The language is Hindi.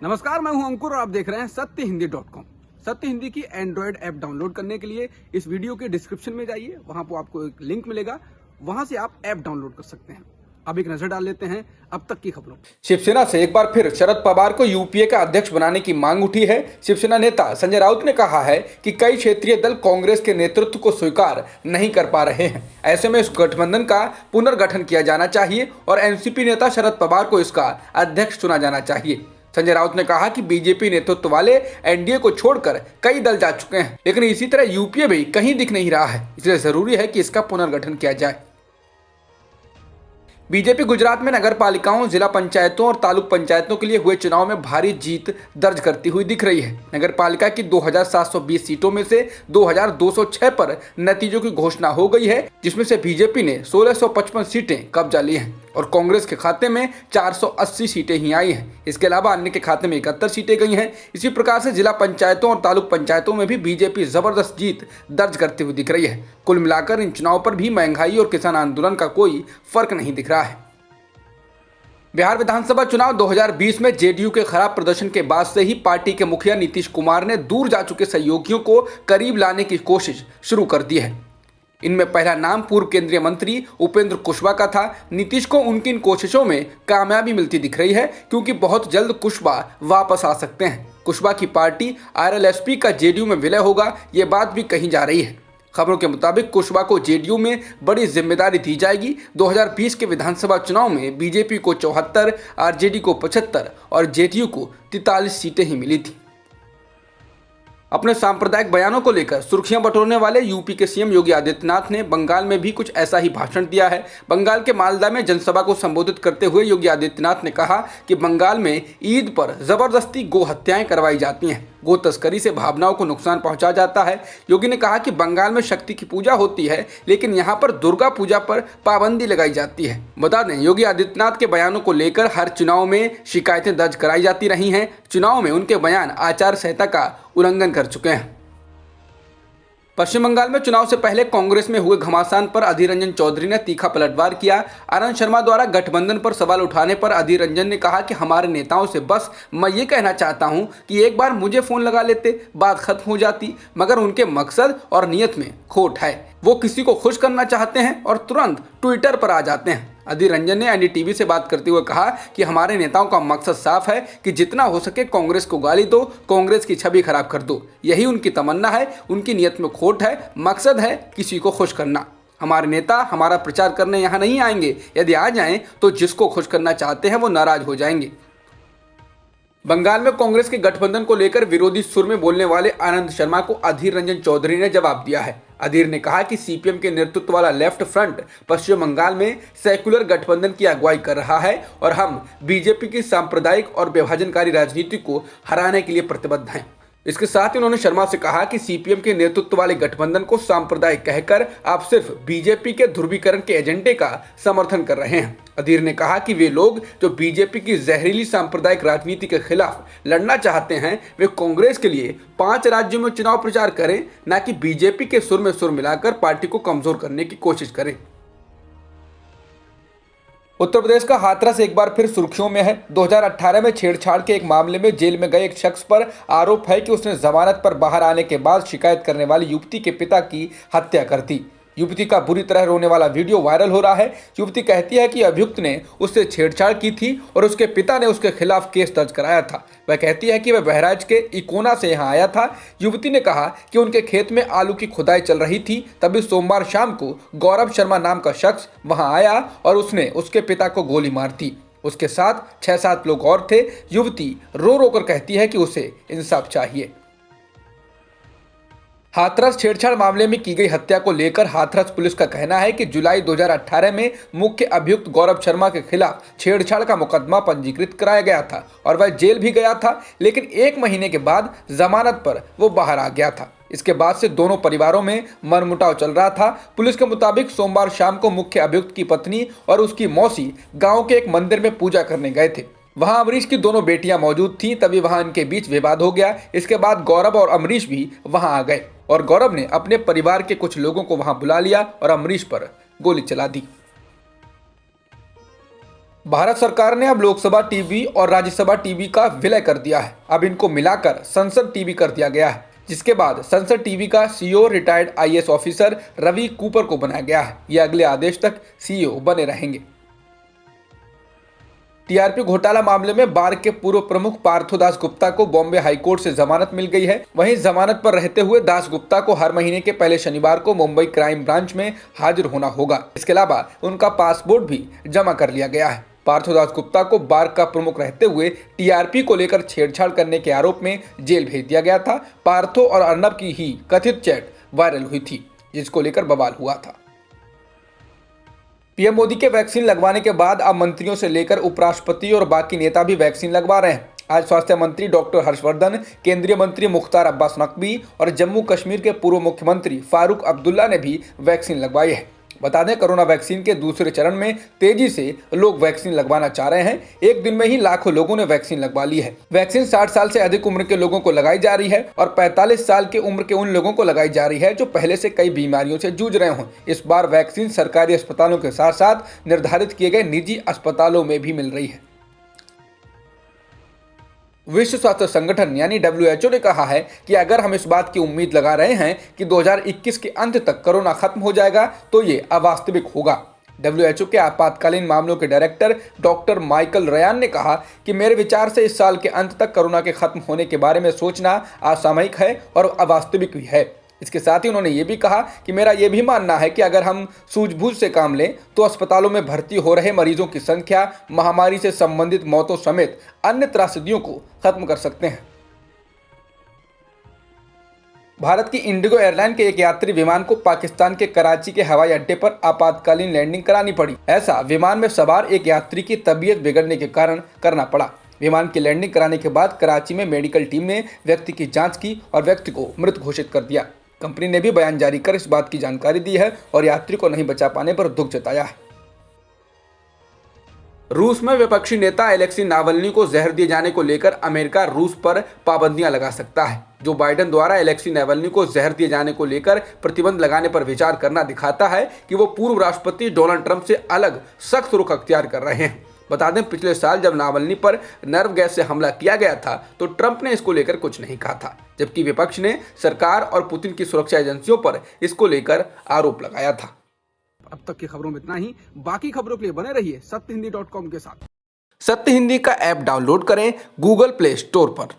नमस्कार, मैं हूं अंकुर और आप देख रहे हैं सत्यहिंदी.com। सत्य हिंदी की एंड्रॉयड ऐप डाउनलोड करने के लिए इस वीडियो के डिस्क्रिप्शन में जाइए, वहां पर आपको एक लिंक मिलेगा, वहां से आप ऐप डाउनलोड कर सकते हैं। अब एक नजर डाल लेते हैं अब तक की खबरों। शिवसेना से एक बार फिर शरद पवार को यूपीए का अध्यक्ष बनाने की मांग उठी है। शिवसेना नेता संजय राउत ने कहा है कि कई क्षेत्रीय दल कांग्रेस के नेतृत्व को स्वीकार नहीं कर पा रहे हैं। ऐसे में इस गठबंधन का पुनर्गठन किया जाना चाहिए और एनसीपी नेता शरद पवार को इसका अध्यक्ष चुना जाना चाहिए। संजय राउत ने कहा कि बीजेपी नेतृत्व वाले एनडीए को छोड़कर कई दल जा चुके हैं, लेकिन इसी तरह यूपीए भी कहीं दिख नहीं रहा है, इसलिए जरूरी है कि इसका पुनर्गठन किया जाए। बीजेपी गुजरात में नगर पालिकाओं, जिला पंचायतों और तालुक पंचायतों के लिए हुए चुनाव में भारी जीत दर्ज करती हुई दिख रही है। नगर पालिका की 2720 सीटों में से 2206 पर नतीजों की घोषणा हो गई है, जिसमें से बीजेपी ने 1655 सीटें कब्जा ली हैं और कांग्रेस के खाते में 480 सीटें ही आई हैं। इसके अलावा अन्य के खाते में 71 सीटें गई हैं। इसी प्रकार से जिला पंचायतों और तालुक पंचायतों में भी बीजेपी जबरदस्त जीत दर्ज करती हुई दिख रही है। कुल मिलाकर इन चुनाव पर भी महंगाई और किसान आंदोलन का कोई फर्क नहीं दिख रहा है। बिहार विधानसभा चुनाव 2020 में जेडीयू के खराब प्रदर्शन के बाद से ही पार्टी के मुखिया नीतीश कुमार ने दूर जा चुके सहयोगियों को करीब लाने की कोशिश शुरू कर दी है। इनमें पहला नाम पूर्व केंद्रीय मंत्री उपेंद्र कुशवाहा का था। नीतीश को उनकी इन कोशिशों में कामयाबी मिलती दिख रही है, क्योंकि बहुत जल्द कुशवाहा वापस आ सकते हैं। कुशवाहा की पार्टी आरएलएसपी का जेडीयू में विलय होगा, ये बात भी कही जा रही है। खबरों के मुताबिक कुशवाहा को जेडीयू में बड़ी जिम्मेदारी दी जाएगी। 2020 के विधानसभा चुनाव में बीजेपी को 74, आरजेडी को 75 और जेडीयू को 43 सीटें ही मिली थी। अपने सांप्रदायिक बयानों को लेकर सुर्खियां बटोरने वाले यूपी के सीएम योगी आदित्यनाथ ने बंगाल में भी कुछ ऐसा ही भाषण दिया है। बंगाल के मालदा में जनसभा को संबोधित करते हुए योगी आदित्यनाथ ने कहा कि बंगाल में ईद पर जबरदस्ती गो हत्याएं करवाई जाती हैं। गो तस्करी से भावनाओं को नुकसान पहुंचा जाता है। योगी ने कहा कि बंगाल में शक्ति की पूजा होती है, लेकिन यहां पर दुर्गा पूजा पर पाबंदी लगाई जाती है। बता दें, योगी आदित्यनाथ के बयानों को लेकर हर चुनाव में शिकायतें दर्ज कराई जाती रही हैं। चुनाव में उनके बयान आचार संहिता का उल्लंघन कर चुके हैं। पश्चिम बंगाल में चुनाव से पहले कांग्रेस में हुए घमासान पर अधीर रंजन चौधरी ने तीखा पलटवार किया। आनंद शर्मा द्वारा गठबंधन पर सवाल उठाने पर अधीर रंजन ने कहा कि हमारे नेताओं से बस मैं ये कहना चाहता हूं कि एक बार मुझे फोन लगा लेते, बात खत्म हो जाती, मगर उनके मकसद और नियत में खोट है। वो किसी को खुश करना चाहते हैं और तुरंत ट्विटर पर आ जाते हैं। अधीर रंजन ने एनडीटीवी से बात करते हुए कहा कि हमारे नेताओं का मकसद साफ है कि जितना हो सके कांग्रेस को गाली दो, कांग्रेस की छवि खराब कर दो। यही उनकी तमन्ना है, उनकी नियत में खोट है, मकसद है किसी को खुश करना। हमारे नेता हमारा प्रचार करने यहाँ नहीं आएंगे, यदि आ जाएं तो जिसको खुश करना चाहते हैं वो नाराज हो जाएंगे। बंगाल में कांग्रेस के गठबंधन को लेकर विरोधी सुर में बोलने वाले आनंद शर्मा को अधीर रंजन चौधरी ने जवाब दिया है। अधीर ने कहा कि सीपीएम के नेतृत्व वाला लेफ्ट फ्रंट पश्चिम बंगाल में सेक्युलर गठबंधन की अगुवाई कर रहा है और हम बीजेपी की सांप्रदायिक और विभाजनकारी राजनीति को हराने के लिए प्रतिबद्ध हैं। इसके साथ ही उन्होंने शर्मा से कहा कि सीपीएम के नेतृत्व वाले गठबंधन को सांप्रदायिक कहकर आप सिर्फ बीजेपी के ध्रुवीकरण के एजेंडे का समर्थन कर रहे हैं। अधीर ने कहा कि वे लोग जो बीजेपी की जहरीली सांप्रदायिक राजनीति के खिलाफ लड़ना चाहते हैं, वे कांग्रेस के लिए 5 राज्यों में चुनाव प्रचार करें, न कि बीजेपी के सुर में सुर मिलाकर पार्टी को कमजोर करने की कोशिश करें। उत्तर प्रदेश का हाथरस एक बार फिर सुर्खियों में है। 2018 में छेड़छाड़ के एक मामले में जेल में गए एक शख्स पर आरोप है कि उसने जमानत पर बाहर आने के बाद शिकायत करने वाली युवती के पिता की हत्या कर दी। युवती का बुरी तरह रोने वाला वीडियो वायरल हो रहा है। युवती कहती है कि अभियुक्त ने उससे छेड़छाड़ की थी और उसके पिता ने उसके खिलाफ केस दर्ज कराया था। वह कहती है कि वह बहराइच के इकोना से यहाँ आया था। युवती ने कहा कि उनके खेत में आलू की खुदाई चल रही थी, तभी सोमवार शाम को गौरव शर्मा नाम का शख्स वहां आया और उसने उसके पिता को गोली मार दी। उसके साथ 6-7 लोग और थे। युवती रो रो कर कहती है कि उसे इंसाफ चाहिए। हाथरस छेड़छाड़ मामले में की गई हत्या को लेकर हाथरस पुलिस का कहना है कि जुलाई 2018 में मुख्य अभियुक्त गौरव शर्मा के खिलाफ छेड़छाड़ का मुकदमा पंजीकृत कराया गया था और वह जेल भी गया था, लेकिन 1 महीने के बाद जमानत पर वो बाहर आ गया था। इसके बाद से दोनों परिवारों में मनमुटाव चल रहा था। पुलिस के मुताबिक सोमवार शाम को मुख्य अभियुक्त की पत्नी और उसकी मौसी गांव के एक मंदिर में पूजा करने गए थे। वहां अमरीश की दोनों बेटियां मौजूद थीं, तभी वहां इनके बीच विवाद हो गया। इसके बाद गौरव और अमरीश भी वहां आ गए और गौरव ने अपने परिवार के कुछ लोगों को वहां बुला लिया और अमरीश पर गोली चला दी। भारत सरकार ने अब लोकसभा टीवी और राज्यसभा टीवी का विलय कर दिया है। अब इनको मिलाकर संसद टीवी कर दिया गया है, जिसके बाद संसद टीवी का CEO retired IAS officer Ravi Cooper को बनाया गया है। ये अगले आदेश तक सीईओ बने रहेंगे। टीआरपी घोटाला मामले में बार के पूर्व प्रमुख पार्थो दास गुप्ता को बॉम्बे हाईकोर्ट से जमानत मिल गई है। वहीं जमानत पर रहते हुए दास गुप्ता को हर महीने के पहले शनिवार को मुंबई क्राइम ब्रांच में हाजिर होना होगा। इसके अलावा उनका पासपोर्ट भी जमा कर लिया गया है। पार्थो दास गुप्ता को बार का प्रमुख रहते हुए टीआरपी को लेकर छेड़छाड़ करने के आरोप में जेल भेज दिया गया था। पार्थो और अर्नब की ही कथित चैट वायरल हुई थी, जिसको लेकर बवाल हुआ था। पीएम मोदी के वैक्सीन लगवाने के बाद अब मंत्रियों से लेकर उपराष्ट्रपति और बाकी नेता भी वैक्सीन लगवा रहे हैं। आज स्वास्थ्य मंत्री डॉक्टर हर्षवर्धन, केंद्रीय मंत्री मुख्तार अब्बास नकवी और जम्मू कश्मीर के पूर्व मुख्यमंत्री फारूक अब्दुल्ला ने भी वैक्सीन लगवाई है। बता दें, कोरोना वैक्सीन के दूसरे चरण में तेजी से लोग वैक्सीन लगवाना चाह रहे हैं। एक दिन में ही लाखों लोगों ने वैक्सीन लगवा ली है। वैक्सीन 60 साल से अधिक उम्र के लोगों को लगाई जा रही है और 45 साल के उम्र के उन लोगों को लगाई जा रही है जो पहले से कई बीमारियों से जूझ रहे हों। इस बार वैक्सीन सरकारी अस्पतालों के साथ साथ निर्धारित किए गए निजी अस्पतालों में भी मिल रही है। विश्व स्वास्थ्य संगठन यानी WHO ने कहा है कि अगर हम इस बात की उम्मीद लगा रहे हैं कि 2021 के अंत तक कोरोना खत्म हो जाएगा तो ये अवास्तविक होगा। WHO के आपातकालीन मामलों के डायरेक्टर डॉक्टर माइकल रयान ने कहा कि मेरे विचार से इस साल के अंत तक कोरोना के खत्म होने के बारे में सोचना असामयिक है और अवास्तविक भी है। इसके साथ ही उन्होंने ये भी कहा कि मेरा ये भी मानना है कि अगर हम सूझबूझ से काम लें तो अस्पतालों में भर्ती हो रहे मरीजों की संख्या, महामारी से संबंधित मौतों समेत अन्य त्रासदियों को खत्म कर सकते हैं। भारत की इंडिगो एयरलाइन के एक यात्री विमान को पाकिस्तान के कराची के हवाई अड्डे पर आपातकालीन लैंडिंग करानी पड़ी। ऐसा विमान में सवार एक यात्री की तबीयत बिगड़ने के कारण करना पड़ा। विमान की लैंडिंग कराने के बाद कराची में मेडिकल टीम ने व्यक्ति की जांच की और व्यक्ति को मृत घोषित कर दिया। कंपनी ने भी बयान जारी कर इस बात की जानकारी दी है और यात्री को नहीं बचा पाने पर दुख जताया है। रूस में विपक्षी नेता अलेक्सी नावल्नी को जहर दिए जाने को लेकर अमेरिका रूस पर पाबंदियां लगा सकता है। जो बाइडेन द्वारा अलेक्सी नावल्नी को जहर दिए जाने को लेकर प्रतिबंध लगाने पर विचार करना दिखाता है कि वो पूर्व राष्ट्रपति डोनाल्ड ट्रंप से अलग सख्त रुख अख्तियार कर रहे हैं। बता दें, पिछले साल जब नावल्नी पर नर्व गैस से हमला किया गया था तो ट्रंप ने इसको लेकर कुछ नहीं कहा था, जबकि विपक्ष ने सरकार और पुतिन की सुरक्षा एजेंसियों पर इसको लेकर आरोप लगाया था। अब तक की खबरों में इतना ही। बाकी खबरों के लिए बने रहिए सत्यहिंदी.com के साथ। सत्य हिंदी का ऐप डाउनलोड करें गूगल प्ले स्टोर पर।